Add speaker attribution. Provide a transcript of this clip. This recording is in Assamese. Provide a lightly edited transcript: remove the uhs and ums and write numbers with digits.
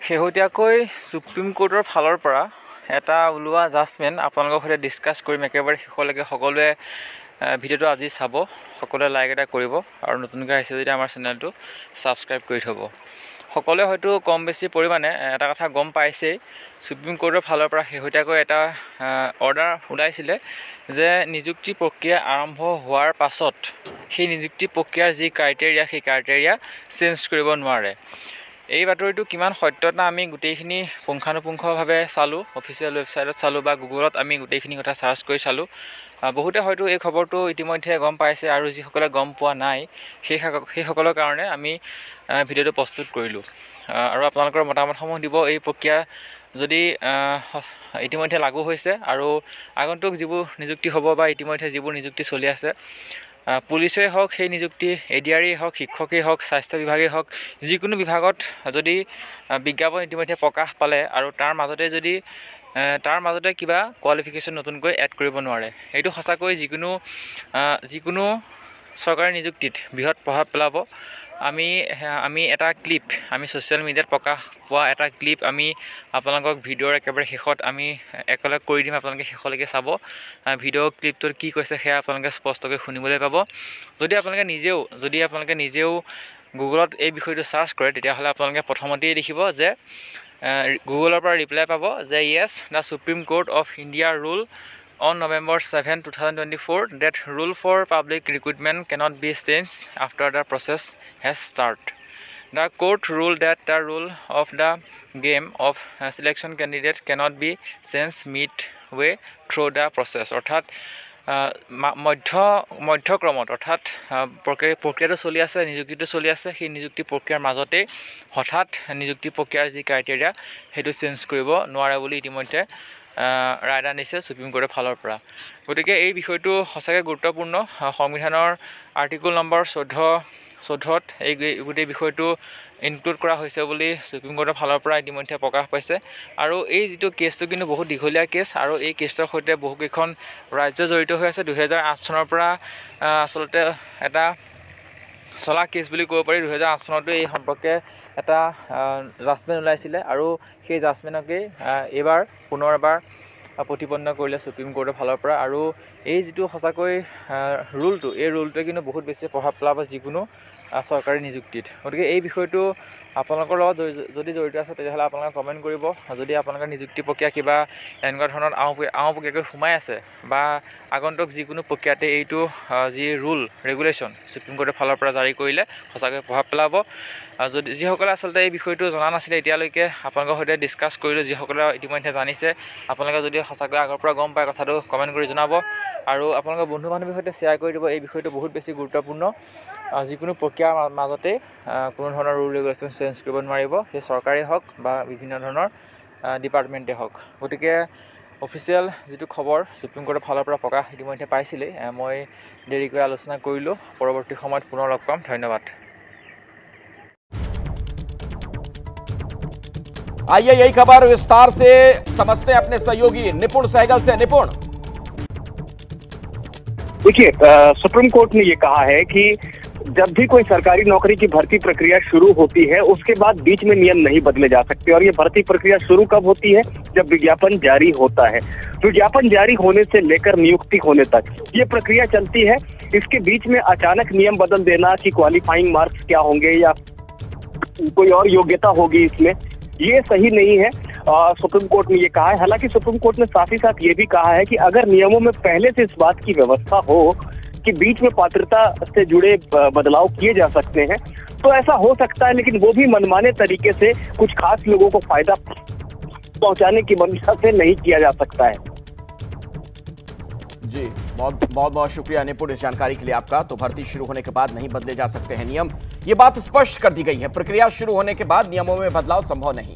Speaker 1: শেহতীয়াকৈ সুপ্ৰিম কোৰ্টৰ ফালৰ পৰা এটা ওলোৱা জাজমেণ্ট আপোনালোকৰ সৈতে ডিছকাছ কৰিম একেবাৰে শেষলৈকে। সকলোৱে ভিডিঅ'টো আজি চাব, সকলোৱে লাইক এটা কৰিব আৰু নতুনকৈ আহিছে যদি আমাৰ চেনেলটো ছাবস্ক্ৰাইব কৰি থ'ব। সকলোৱে হয়তো কম বেছি পৰিমাণে এটা কথা গম পাইছেই, সুপ্ৰিম কোৰ্টৰ ফালৰ পৰা শেহতীয়াকৈ এটা অৰ্ডাৰ ওলাইছিলে যে নিযুক্তি প্ৰক্ৰিয়া আৰম্ভ হোৱাৰ পাছত সেই নিযুক্তি প্ৰক্ৰিয়াৰ যি ক্ৰাইটেৰিয়া সেই ক্ৰাইটেৰিয়া চেঞ্জ কৰিব নোৱাৰে। এই বাতৰিটো কিমান সত্যতা আমি গোটেইখিনি পুংখানুপুংখভাৱে চালোঁ, অফিচিয়েল ৱেবছাইটত চালোঁ বা গুগলত আমি গোটেইখিনি কথা চাৰ্চ কৰি চালোঁ। বহুতে হয়তো এই খবৰটো ইতিমধ্যে গম পাইছে আৰু যিসকলে গম পোৱা নাই সেইসকলৰ কাৰণে আমি ভিডিঅ'টো প্ৰস্তুত কৰিলোঁ আৰু আপোনালোকৰ মতামতসমূহ দিব। এই প্ৰক্ৰিয়া যদি ইতিমধ্যে লাগু হৈছে আৰু আগন্তুক যিবোৰ নিযুক্তি হ'ব বা ইতিমধ্যে যিবোৰ নিযুক্তি চলি আছে, পুলিচেই হওক, সেই নিযুক্তি এডিআৰেই হওক, শিক্ষকেই হওক, স্বাস্থ্য বিভাগেই হওক, যিকোনো বিভাগত যদি বিজ্ঞাপন ইতিমধ্যে প্ৰকাশ পালে আৰু তাৰ মাজতে কিবা কোৱালিফিকেশ্যন নতুনকৈ এড কৰিব নোৱাৰে, এইটো সঁচাকৈ যিকোনো চৰকাৰী নিযুক্তিত বৃহৎ প্ৰভাৱ পেলাব। আমি এটা ক্লিপ, আমি ছ'চিয়েল মিডিয়াত প্ৰকাশ পোৱা এটা ক্লিপ আমি আপোনালোকক ভিডিঅ'ৰ একেবাৰে শেষত আমি একেলগ কৰি দিম। আপোনালোকে শেষলৈকে চাব, ভিডিঅ' ক্লিপটোত কি কৈছে সেয়া আপোনালোকে স্পষ্টকৈ শুনিবলৈ পাব। যদি আপোনালোকে নিজেও গুগলত এই বিষয়টো ছাৰ্চ কৰে, তেতিয়াহ'লে আপোনালোকে প্ৰথমতেই দেখিব যে গুগলৰ পৰা ৰিপ্লাই পাব যে য়েছ, the Supreme Court of India rule on November 7, 2024 that rule for public recruitment cannot be changed after the process has started. The court ruled that the rule of the game of selection candidate cannot be changed midway through the process. অৰ্থাৎ মধ্যক্ৰমত, অৰ্থাৎ প্ৰক্ৰিয়াটো চলি আছে, নিযুক্তিটো চলি আছে, সেই নিযুক্তি প্ৰক্ৰিয়াৰ মাজতেই হঠাৎ নিযুক্তি প্ৰক্ৰিয়াৰ যি ক্ৰাইটেৰিয়া সেইটো চেঞ্জ কৰিব নোৱাৰে বুলি ইতিমধ্যে ৰায় আনিছে সুপ্ৰিম কোৰ্টৰ ফালৰ পৰা। গতিকে এই বিষয়টো সঁচাকৈ গুৰুত্বপূৰ্ণ। সংবিধানৰ আৰ্টিকল নম্বৰ 14ত এই গোটেই বিষয়টো ইনক্লুড কৰা হৈছে বুলি সুপ্ৰিম কোৰ্টৰ ফালৰ পৰা ইতিমধ্যে প্ৰকাশ পাইছে। আৰু এই যিটো কেছটো কিন্তু বহুত দীঘলীয়া কেছ আৰু এই কেছটোৰ সৈতে বহুকেইখন ৰাজ্য জড়িত হৈ আছে। 2008 চনৰ পৰা আচলতে এটা চলা কেছ বুলি ক'ব পাৰি। 2008 চনতো এই সম্পৰ্কে এটা জাজমেণ্ট ওলাইছিলে আৰু সেই জাজমেণ্টকেই এইবাৰ পুনৰ এবাৰ প্ৰতিপন্ন কৰিলে সুপ্ৰিম কোৰ্টৰ ফালৰ পৰা। আৰু এই যিটো সঁচাকৈ ৰুলটো, এই ৰুলটোৱে কিন্তু বহুত বেছি প্ৰভাৱ পেলাব যিকোনো চৰকাৰী নিযুক্তিত। গতিকে এই বিষয়টো আপোনালোকৰ লগত যদি জড়িত আছে তেতিয়াহ'লে আপোনালোকে কমেণ্ট কৰিব। যদি আপোনালোকৰ নিযুক্তি প্ৰক্ৰিয়া কিবা এনেকুৱা ধৰণৰ আওপকীয়াকৈ সোমাই আছে বা আগন্তুক যিকোনো প্ৰক্ৰিয়াতে এইটো যি ৰুল ৰেগুলেশ্যন সুপ্ৰিম কোৰ্টৰ ফালৰ পৰা জাৰি কৰিলে সঁচাকৈ প্ৰভাৱ পেলাব। যিসকলে আচলতে এই বিষয়টো জনা নাছিলে এতিয়ালৈকে আপোনালোকৰ সৈতে ডিছকাছ কৰিলোঁ। যিসকলে ইতিমধ্যে জানিছে, আপোনালোকে যদি সঁচাকৈ আগৰ পৰা গম পায় কথাটো কমেণ্ট কৰি জনাব আৰু আপোনালোকৰ বন্ধু বান্ধৱীৰ সৈতে শ্বেয়াৰ কৰি দিব। এই বিষয়টো বহুত বেছি গুৰুত্বপূৰ্ণ। যিকোনো প্ৰক্ৰিয়াৰ মাজতে কোনো ধৰণৰ ৰুল ৰেগুলেশ্যন চেঞ্জ কৰিব নোৱাৰিব, সেই চৰকাৰেই হওক বা বিভিন্ন ধৰণৰ ডিপাৰ্টমেণ্টেই হওক। গতিকে অফিচিয়েল যিটো খবৰ সুপ্ৰিম কোৰ্টৰ ফালৰ পৰা প্ৰকাশ ইতিমধ্যে পাইছিলেই, মই দেৰিকৈ আলোচনা কৰিলোঁ। পৰৱৰ্তী সময়ত পুনৰ লগ পাম। ধন্যবাদ।
Speaker 2: आइए यही खबर विस्तार से समझते हैं अपने सहयोगी निपुण सहगल से। निपुण,
Speaker 3: देखिए, सुप्रीम कोर्ट ने ये कहा है कि जब भी कोई सरकारी नौकरी की भर्ती प्रक्रिया शुरू होती है उसके बाद बीच में नियम नहीं बदले जा सकते। और ये भर्ती प्रक्रिया शुरू कब होती है? जब विज्ञापन जारी होता है। विज्ञापन जारी होने से लेकर नियुक्ति होने तक ये प्रक्रिया चलती है। इसके बीच में अचानक नियम बदल देना कि क्वालिफाइंग मार्क्स क्या होंगे या कोई और योग्यता होगी, इसमें ये सही नहीं है। सुप्रीम कोर्ट ने ये कहा है। हालांकि सुप्रीम कोर्ट ने साथ ही साथ ये भी कहा है कि अगर नियमों में पहले से इस बात की व्यवस्था हो कि बीच में पात्रता से जुड़े बदलाव किए जा सकते हैं तो ऐसा हो सकता है, लेकिन वो भी मनमाने तरीके से कुछ खास लोगों को फायदा पहुंचाने की मंशा से नहीं किया जा सकता है।
Speaker 2: जी बहुत शुक्रिया निपुण इस जानकारी के लिए आपका। तो भर्ती शुरू होने के बाद नहीं बदले जा सकते हैं नियम, ये बात स्पष्ट कर दी गई है। प्रक्रिया शुरू होने के बाद नियमों में बदलाव संभव नहीं।